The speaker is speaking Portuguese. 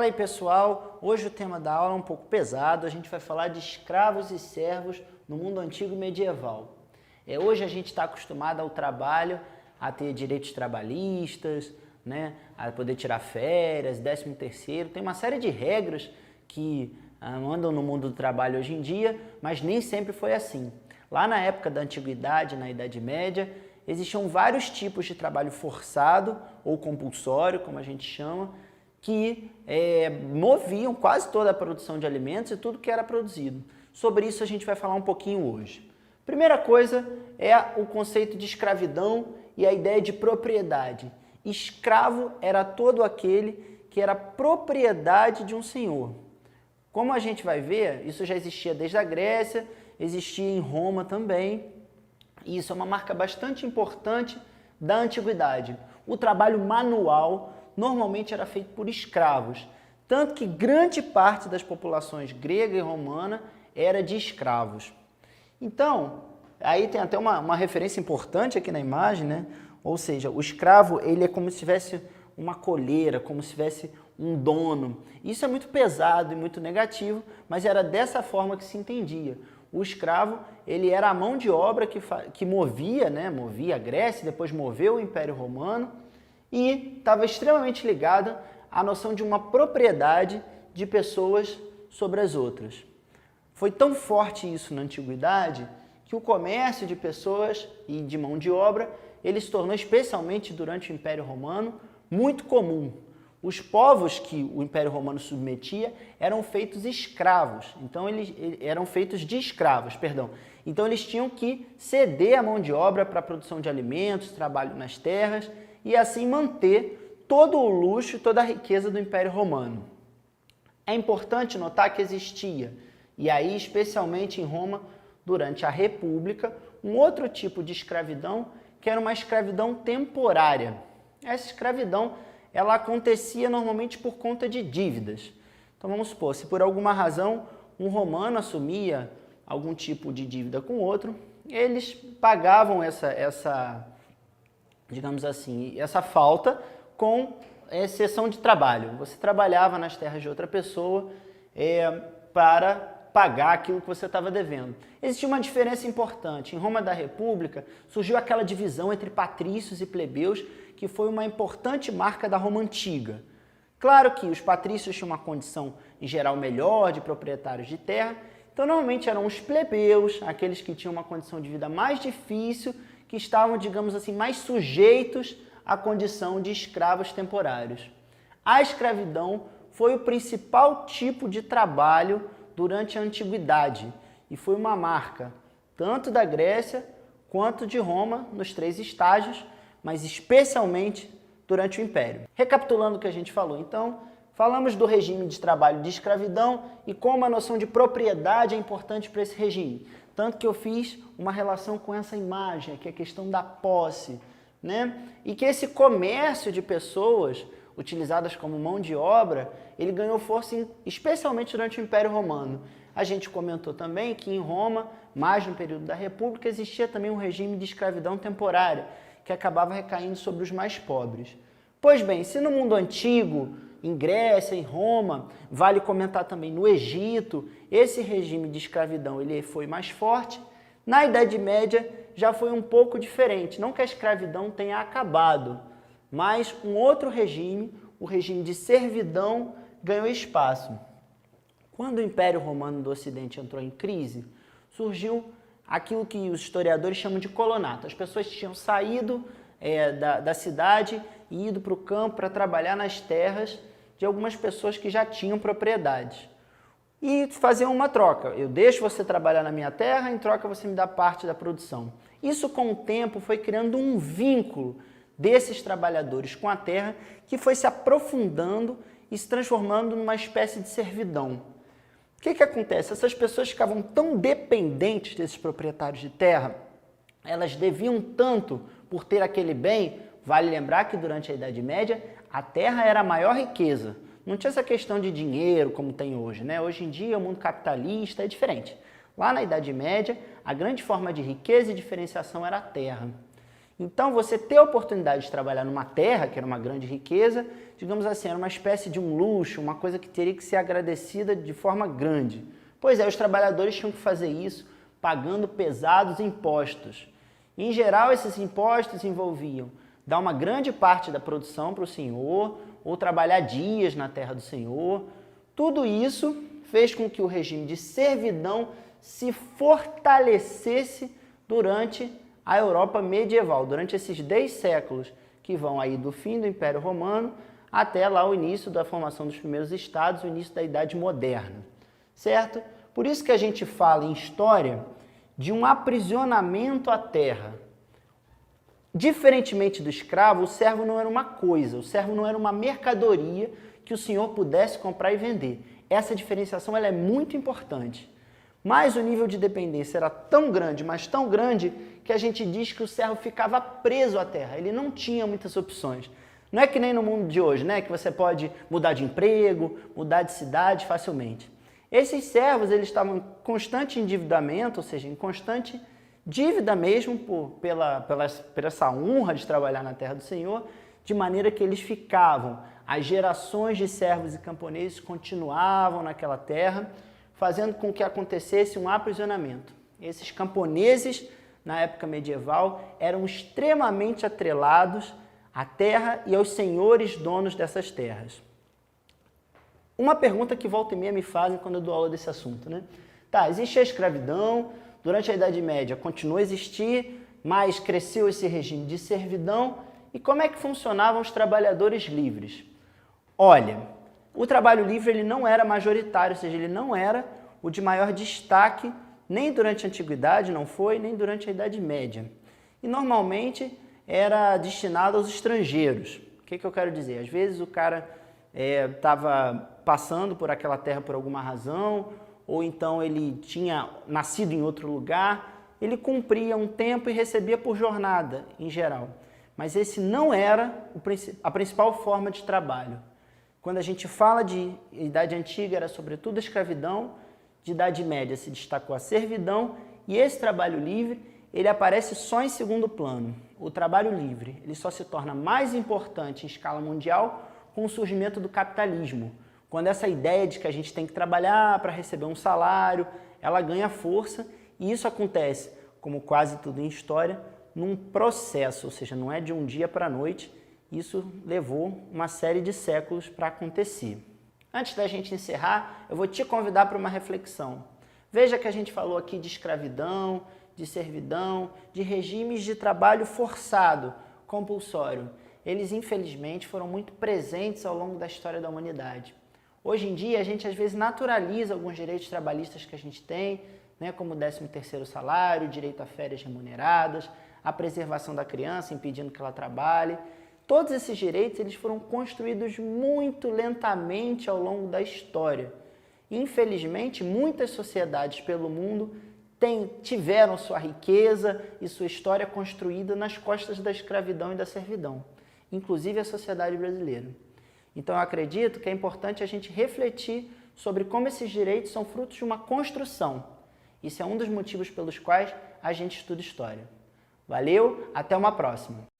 Fala aí pessoal, hoje o tema da aula é um pouco pesado, a gente vai falar de escravos e servos no mundo antigo e medieval. Hoje a gente está acostumado ao trabalho, a ter direitos trabalhistas, né, a poder tirar férias, 13º, tem uma série de regras que andam no mundo do trabalho hoje em dia, mas nem sempre foi assim. Lá na época da Antiguidade, na Idade Média, existiam vários tipos de trabalho forçado ou compulsório, como a gente chama, que moviam quase toda a produção de alimentos e tudo que era produzido. Sobre isso a gente vai falar um pouquinho hoje. Primeira coisa é o conceito de escravidão e a ideia de propriedade. Escravo era todo aquele que era propriedade de um senhor. Como a gente vai ver, isso já existia desde a Grécia, existia em Roma também, e isso é uma marca bastante importante da antiguidade. O trabalho manual normalmente era feito por escravos, tanto que grande parte das populações grega e romana era de escravos. Então, aí tem até uma referência importante aqui na imagem, né? Ou seja, o escravo ele é como se tivesse uma coleira, como se tivesse um dono. Isso é muito pesado e muito negativo, mas era dessa forma que se entendia. O escravo ele era a mão de obra que movia, né? Movia a Grécia, depois moveu o Império Romano, e estava extremamente ligada à noção de uma propriedade de pessoas sobre as outras. Foi tão forte isso na antiguidade que o comércio de pessoas e de mão de obra ele se tornou, especialmente durante o Império Romano, muito comum. Os povos que o Império Romano submetia eram feitos escravos, então eles eram feitos de escravos, perdão. Então eles tinham que ceder a mão de obra para a produção de alimentos, trabalho nas terras, e assim manter todo o luxo e toda a riqueza do Império Romano. É importante notar que existia, e aí especialmente em Roma, durante a República, um outro tipo de escravidão, que era uma escravidão temporária. Essa escravidão ela acontecia normalmente por conta de dívidas. Então vamos supor, se por alguma razão um romano assumia algum tipo de dívida com outro, eles pagavam digamos assim, essa falta com exceção de trabalho. Você trabalhava nas terras de outra pessoa para pagar aquilo que você estava devendo. Existia uma diferença importante. Em Roma da República surgiu aquela divisão entre patrícios e plebeus, que foi uma importante marca da Roma Antiga. Claro que os patrícios tinham uma condição, em geral, melhor de proprietários de terra, então normalmente eram os plebeus, aqueles que tinham uma condição de vida mais difícil, que estavam, digamos assim, mais sujeitos à condição de escravos temporários. A escravidão foi o principal tipo de trabalho durante a Antiguidade e foi uma marca tanto da Grécia quanto de Roma nos 3 estágios, mas especialmente durante o Império. Recapitulando o que a gente falou, então, falamos do regime de trabalho de escravidão e como a noção de propriedade é importante para esse regime. Tanto que eu fiz uma relação com essa imagem, que é a questão da posse, né? E que esse comércio de pessoas utilizadas como mão de obra, ele ganhou força especialmente durante o Império Romano. A gente comentou também que em Roma, mais no período da República, existia também um regime de escravidão temporária, que acabava recaindo sobre os mais pobres. Pois bem, se no mundo antigo, em Grécia, em Roma, vale comentar também no Egito, esse regime de escravidão ele foi mais forte, na Idade Média já foi um pouco diferente. Não que a escravidão tenha acabado, mas um outro regime, o regime de servidão, ganhou espaço. Quando o Império Romano do Ocidente entrou em crise, surgiu aquilo que os historiadores chamam de colonato. As pessoas tinham saído da cidade e ido para o campo para trabalhar nas terras de algumas pessoas que já tinham propriedades. E faziam uma troca. Eu deixo você trabalhar na minha terra, em troca você me dá parte da produção. Isso, com o tempo, foi criando um vínculo desses trabalhadores com a terra que foi se aprofundando e se transformando numa espécie de servidão. O que acontece? Essas pessoas ficavam tão dependentes desses proprietários de terra, elas deviam tanto por ter aquele bem. Vale lembrar que durante a Idade Média a terra era a maior riqueza. Não tinha essa questão de dinheiro como tem hoje, né? Hoje em dia o mundo capitalista é diferente. Lá na Idade Média, a grande forma de riqueza e diferenciação era a terra. Então, você ter a oportunidade de trabalhar numa terra, que era uma grande riqueza, digamos assim, era uma espécie de um luxo, uma coisa que teria que ser agradecida de forma grande. Pois é, os trabalhadores tinham que fazer isso pagando pesados impostos. Em geral, esses impostos envolviam dar uma grande parte da produção para o senhor, ou trabalhar dias na terra do senhor. Tudo isso fez com que o regime de servidão se fortalecesse durante a Europa medieval, durante esses 10 séculos que vão aí do fim do Império Romano até lá o início da formação dos primeiros estados, o início da Idade Moderna, certo? Por isso que a gente fala em história de um aprisionamento à terra. Diferentemente do escravo, o servo não era uma coisa, o servo não era uma mercadoria que o senhor pudesse comprar e vender. Essa diferenciação ela é muito importante. Mas o nível de dependência era tão grande, mas tão grande, que a gente diz que o servo ficava preso à terra, ele não tinha muitas opções. Não é que nem no mundo de hoje, né, que você pode mudar de emprego, mudar de cidade facilmente. Esses servos, eles estavam em constante endividamento, ou seja, em constante dívida mesmo por essa honra de trabalhar na terra do Senhor, de maneira que eles ficavam, as gerações de servos e camponeses continuavam naquela terra, fazendo com que acontecesse um aprisionamento. Esses camponeses, na época medieval, eram extremamente atrelados à terra e aos senhores donos dessas terras. Uma pergunta que volta e meia me fazem quando eu dou aula desse assunto, né? Tá, existe a escravidão, durante a Idade Média continuou a existir, mas cresceu esse regime de servidão, e como é que funcionavam os trabalhadores livres? Olha, o trabalho livre ele não era majoritário, ou seja, ele não era o de maior destaque, nem durante a Antiguidade não foi, nem durante a Idade Média. E normalmente era destinado aos estrangeiros. O que eu quero dizer? Às vezes o cara estava passando por aquela terra por alguma razão, ou então ele tinha nascido em outro lugar, ele cumpria um tempo e recebia por jornada, em geral. Mas esse não era a principal forma de trabalho. Quando a gente fala de Idade Antiga, era sobretudo a escravidão, de Idade Média se destacou a servidão, e esse trabalho livre, ele aparece só em segundo plano. O trabalho livre, ele só se torna mais importante em escala mundial com o surgimento do capitalismo, quando essa ideia de que a gente tem que trabalhar para receber um salário, ela ganha força, e isso acontece, como quase tudo em história, num processo, ou seja, não é de um dia para a noite. Isso levou uma série de séculos para acontecer. Antes da gente encerrar, eu vou te convidar para uma reflexão. Veja que a gente falou aqui de escravidão, de servidão, de regimes de trabalho forçado, compulsório. Eles, infelizmente, foram muito presentes ao longo da história da humanidade. Hoje em dia, a gente às vezes naturaliza alguns direitos trabalhistas que a gente tem, né, como o 13º salário, direito a férias remuneradas, a preservação da criança, impedindo que ela trabalhe. Todos esses direitos eles foram construídos muito lentamente ao longo da história. Infelizmente, muitas sociedades pelo mundo tiveram sua riqueza e sua história construída nas costas da escravidão e da servidão, inclusive a sociedade brasileira. Então, eu acredito que é importante a gente refletir sobre como esses direitos são frutos de uma construção. Isso é um dos motivos pelos quais a gente estuda história. Valeu, até uma próxima!